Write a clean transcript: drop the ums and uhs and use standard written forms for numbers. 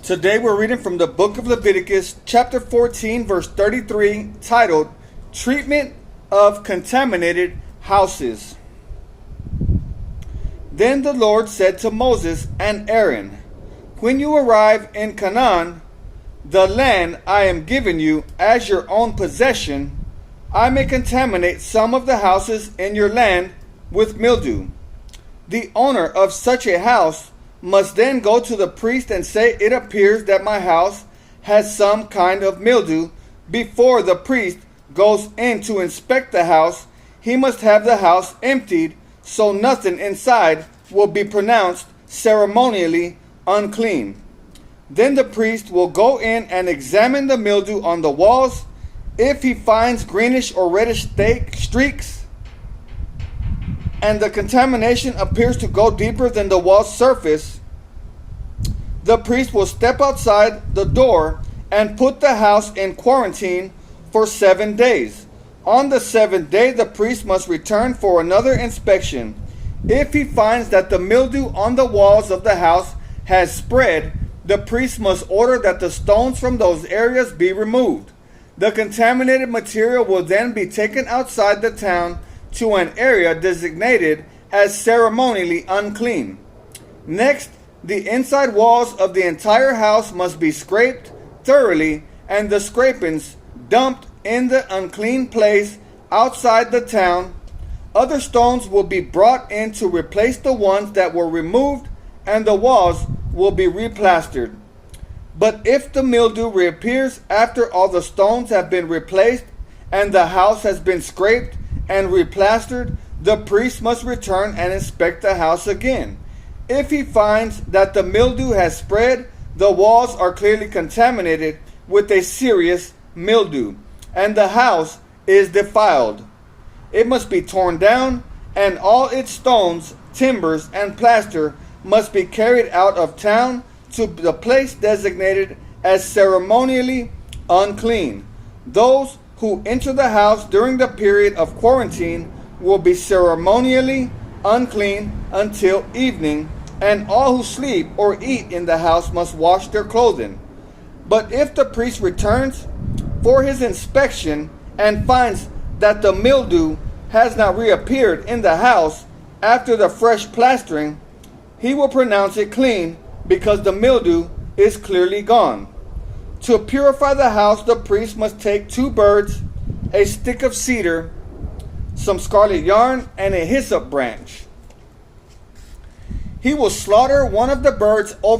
Today we're reading from the book of Leviticus, chapter 14, verse 33, titled, Treatment of Contaminated Houses. Then the Lord said to Moses and Aaron, When you arrive in Canaan, the land I am giving you as your own possession, I may contaminate some of the houses in your land with mildew. The owner of such a house must then go to the priest and say, It appears that my house has some kind of mildew. Before the priest goes in to inspect the house, he must have the house emptied, so nothing inside will be pronounced ceremonially unclean. Then the priest will go in and examine the mildew on the walls. If he finds greenish or reddish streaks, and the contamination appears to go deeper than the wall's surface, the priest will step outside the door and put the house in quarantine for 7 days. On the seventh day, the priest must return for another inspection. If he finds that the mildew on the walls of the house has spread, the priest must order that the stones from those areas be removed. The contaminated material will then be taken outside the town to an area designated as ceremonially unclean. Next, the inside walls of the entire house must be scraped thoroughly and the scrapings dumped in the unclean place outside the town. Other stones will be brought in to replace the ones that were removed, and the walls will be replastered. But if the mildew reappears after all the stones have been replaced and the house has been scraped and replastered, the priest must return and inspect the house again. If he finds that the mildew has spread, the walls are clearly contaminated with a serious mildew, and the house is defiled. It must be torn down, and all its stones, timbers, and plaster must be carried out of town to the place designated as ceremonially unclean. Those who enter the house during the period of quarantine will be ceremonially unclean until evening, and all who sleep or eat in the house must wash their clothing. But if the priest returns for his inspection and finds that the mildew has not reappeared in the house after the fresh plastering, he will pronounce it clean because the mildew is clearly gone. To purify the house, the priest must take 2 birds, a stick of cedar, some scarlet yarn, and a hyssop branch. He will slaughter one of the birds over